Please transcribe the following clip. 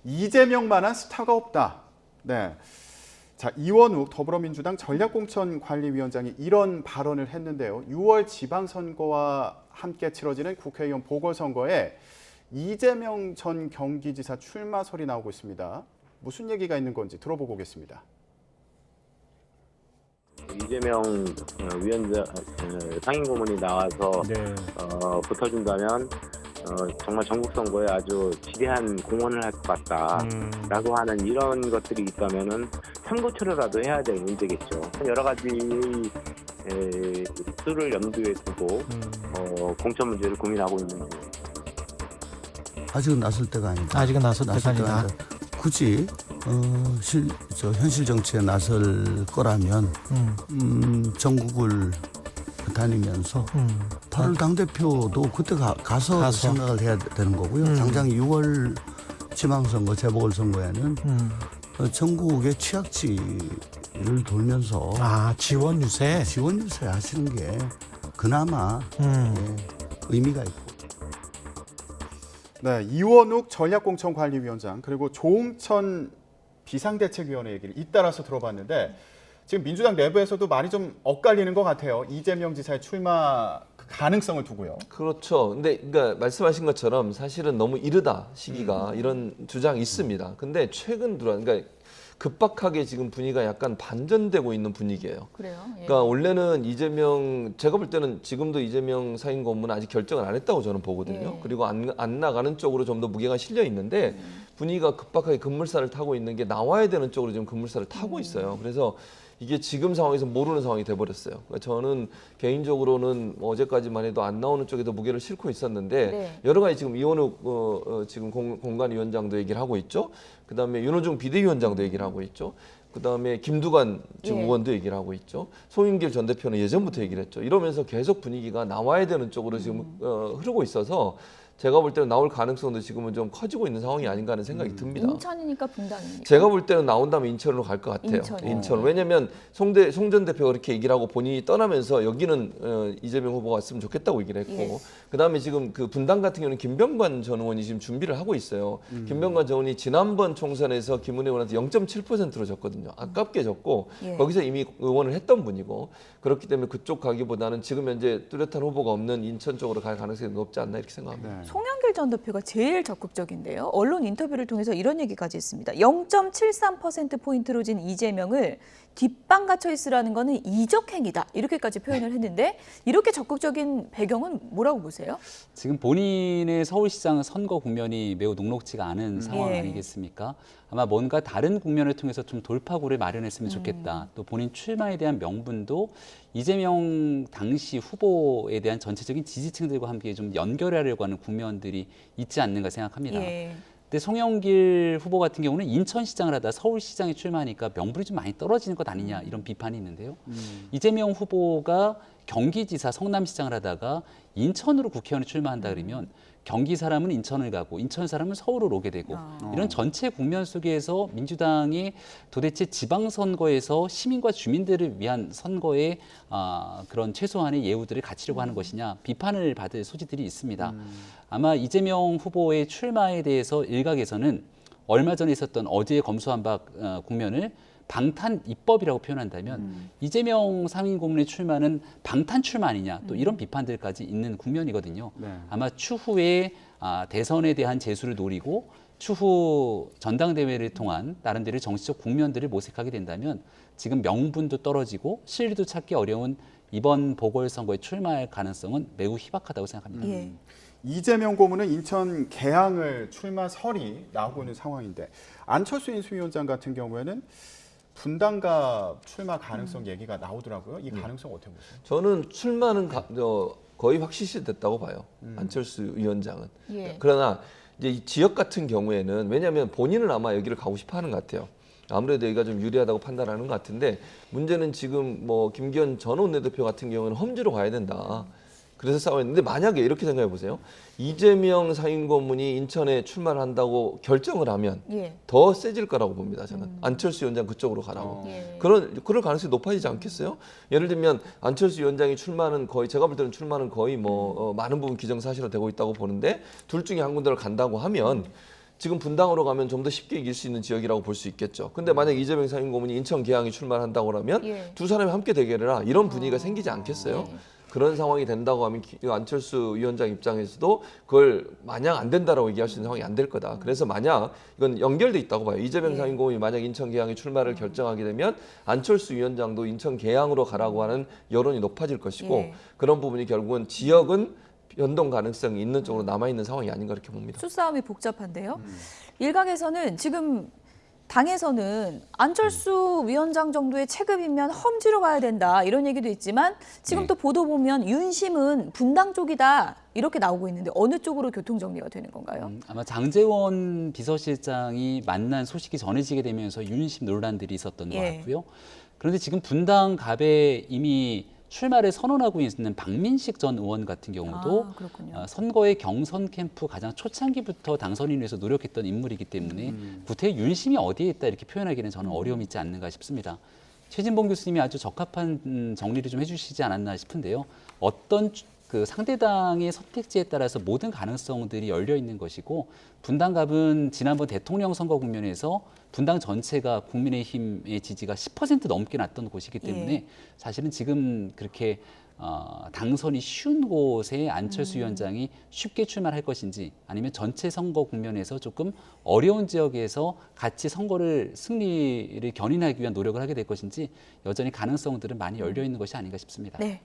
이재명만한 스타가 없다. 네. 자, 이원욱 더불어민주당 전략공천관리위원장이 이런 발언을 했는데요. 6월 지방선거와 함께 치러지는 국회의원 보궐선거에 이재명 전 경기지사 출마설이 나오고 있습니다. 무슨 얘기가 있는 건지 들어보고 오겠습니다. 이재명 위원장 상임고문이 나와서 붙어준다면 정말 전국 선거에 아주 지대한 공헌을 할 것 같다라고 하는 이런 것들이 있다면은 참고처로라도 해야 될 문제겠죠. 여러 가지 수를 염두에 두고 공천 문제를 고민하고 있는 중입니다. 아직은 나설 때가 아니다. 아직은 나설 때가 아니다. 굳이 현실 정치에 나설 거라면 전국을 다니면서 8월 당대표도 그때 가서 생각을 해야 되는 거고요. 당장 6월 지방선거, 재보궐선거에는 전국의 취약지를 돌면서 지원 유세 하시는 게 그나마 의미가 있고. 네, 이원욱 전략공천관리위원장 그리고 조홍천 비상대책위원회 얘기를 잇따라서 들어봤는데 지금 민주당 내부에서도 많이 좀 엇갈리는 것 같아요. 이재명 지사의 출마 가능성을 두고요. 그렇죠. 근데 그러니까 말씀하신 것처럼 사실은 너무 이르다 시기가 이런 주장이 있습니다. 근데 최근 그러니까 급박하게 지금 분위기가 약간 반전되고 있는 분위기예요. 그래요? 예. 그러니까 원래는 제가 볼 때는 지금도 이재명 상임고문은 아직 결정을 안 했다고 저는 보거든요. 예. 그리고 안 나가는 쪽으로 좀 더 무게가 실려 있는데 분위기가 급박하게 급물살을 타고 있는 게 나와야 되는 쪽으로 지금 급물살을 타고 있어요. 그래서 이게 지금 상황에서 모르는 상황이 돼버렸어요. 그러니까 저는 개인적으로는 어제까지만 해도 안 나오는 쪽에 더 무게를 싣고 있었는데 네. 여러 가지 지금 이원욱 지금 공관위원장도 얘기를 하고 있죠. 그다음에 윤호중 비대위원장도 얘기를 하고 있죠. 그다음에 김두관 지금 의원도 얘기를 하고 있죠. 송영길 전 대표는 예전부터 얘기를 했죠. 이러면서 계속 분위기가 나와야 되는 쪽으로 지금 흐르고 있어서 제가 볼 때는 나올 가능성도 지금은 좀 커지고 있는 상황이 아닌가 하는 생각이 듭니다. 인천이니까 분당입니까? 제가 볼 때는 나온다면 인천으로 갈 것 같아요. 인천. 왜냐하면 송 전 대표가 그렇게 얘기를 하고 본인이 떠나면서 여기는 이재명 후보가 왔으면 좋겠다고 얘기를 했고 예. 그다음에 지금 그 분당 같은 경우는 김병관 전 의원이 지금 준비를 하고 있어요. 김병관 전 의원이 지난번 총선에서 김은혜 의원한테 0.7%로 졌거든요. 아깝게 졌고 예. 거기서 이미 의원을 했던 분이고 그렇기 때문에 그쪽 가기보다는 지금 현재 뚜렷한 후보가 없는 인천 쪽으로 갈 가능성이 높지 않나 이렇게 생각합니다. 네. 송영길 전 대표가 제일 적극적인데요. 언론 인터뷰를 통해서 이런 얘기까지 했습니다. 0.73%포인트로 진 이재명을 뒷방 갇혀 있으라는 거는 이적행위다. 이렇게까지 표현을 했는데 이렇게 적극적인 배경은 뭐라고 보세요? 지금 본인의 서울시장 선거 국면이 매우 녹록지가 않은 상황 예. 아니겠습니까? 아마 뭔가 다른 국면을 통해서 좀 돌파구를 마련했으면 좋겠다. 또 본인 출마에 대한 명분도 이재명 당시 후보에 대한 전체적인 지지층들과 함께 좀 연결하려고 하는 국면들이 있지 않는가 생각합니다. 예. 근데 송영길 후보 같은 경우는 인천시장을 하다 서울시장에 출마하니까 명분이 좀 많이 떨어지는 것 아니냐 이런 비판이 있는데요. 이재명 후보가 경기지사 성남시장을 하다가 인천으로 국회의원에 출마한다 그러면 경기 사람은 인천을 가고 인천 사람은 서울을 오게 되고 이런 전체 국면 속에서 민주당이 도대체 지방선거에서 시민과 주민들을 위한 선거에 그런 최소한의 예우들을 갖추려고 하는 것이냐 비판을 받을 소지들이 있습니다. 아마 이재명 후보의 출마에 대해서 일각에서는 얼마 전에 있었던 어제의 검수완박 국면을 방탄 입법이라고 표현한다면 이재명 상임고문의 출마는 방탄 출마 아니냐 또 이런 비판들까지 있는 국면이거든요. 네. 아마 추후에 대선에 대한 재수를 노리고 추후 전당대회를 통한 나름대로 정치적 국면들을 모색하게 된다면 지금 명분도 떨어지고 실리도 찾기 어려운 이번 보궐선거에 출마할 가능성은 매우 희박하다고 생각합니다. 예. 이재명 고문은 인천 개항을 출마설이 나오고 있는 상황인데 안철수 인수위원장 같은 경우에는 분당가 출마 가능성 얘기가 나오더라고요. 이 가능성 어떻게 보세요? 저는 출마는 거의 확실시됐다고 봐요. 안철수 위원장은. 예. 그러나 이제 이 지역 같은 경우에는 왜냐하면 본인은 아마 여기를 가고 싶어하는 것 같아요. 아무래도 여기가 좀 유리하다고 판단하는 것 같은데 문제는 지금 뭐 김기현 전 원내대표 같은 경우는 험지로 가야 된다. 그래서 싸워했는데 만약에 이렇게 생각해 보세요. 이재명 상임고문이 인천에 출마를 한다고 결정을 하면 예. 더 세질 거라고 봅니다. 저는 안철수 위원장 그쪽으로 가라고. 예. 그럴 가능성이 높아지지 않겠어요? 예를 들면 안철수 위원장이 출마는 거의 제가 볼 때는 출마는 거의 많은 부분 기정사실화 되고 있다고 보는데 둘 중에 한 군데를 간다고 하면 지금 분당으로 가면 좀 더 쉽게 이길 수 있는 지역이라고 볼 수 있겠죠. 근데 만약 이재명 상임고문이 인천 계양이 출마한다고 그러면 예. 두 사람이 함께 대결해라 이런 분위기가 생기지 않겠어요? 예. 그런 상황이 된다고 하면 안철수 위원장 입장에서도 그걸 마냥 안 된다라고 얘기할 수 있는 상황이 안 될 거다. 그래서 만약 이건 연결돼 있다고 봐요. 이재명 예. 상임고문이 만약 인천 계양의 출마를 결정하게 되면 안철수 위원장도 인천 계양으로 가라고 하는 여론이 높아질 것이고 예. 그런 부분이 결국은 지역은 변동 가능성이 있는 쪽으로 남아있는 상황이 아닌가 이렇게 봅니다. 수싸움이 복잡한데요. 일각에서는 지금 당에서는 안철수 위원장 정도의 체급이면 험지로 가야 된다 이런 얘기도 있지만 지금 또 보도 보면 윤심은 분당 쪽이다 이렇게 나오고 있는데 어느 쪽으로 교통 정리가 되는 건가요? 아마 장제원 비서실장이 만난 소식이 전해지게 되면서 윤심 논란들이 있었던 것 예. 같고요. 그런데 지금 분당 갑에 이미 출마를 선언하고 있는 박민식 전 의원 같은 경우도 그렇군요. 선거의 경선 캠프 가장 초창기부터 당선인을 위해서 노력했던 인물이기 때문에 구태의 윤심이 어디에 있다 이렇게 표현하기는 저는 어려움이 있지 않는가 싶습니다. 최진봉 교수님이 아주 적합한 정리를 좀 해주시지 않았나 싶은데요. 어떤 그 상대당의 선택지에 따라서 모든 가능성들이 열려 있는 것이고 분당갑은 지난번 대통령 선거 국면에서 분당 전체가 국민의힘의 지지가 10% 넘게 났던 곳이기 때문에 예. 사실은 지금 그렇게 당선이 쉬운 곳에 안철수 위원장이 쉽게 출마할 것인지 아니면 전체 선거 국면에서 조금 어려운 지역에서 같이 선거를 승리를 견인하기 위한 노력을 하게 될 것인지 여전히 가능성들은 많이 열려 있는 것이 아닌가 싶습니다. 네.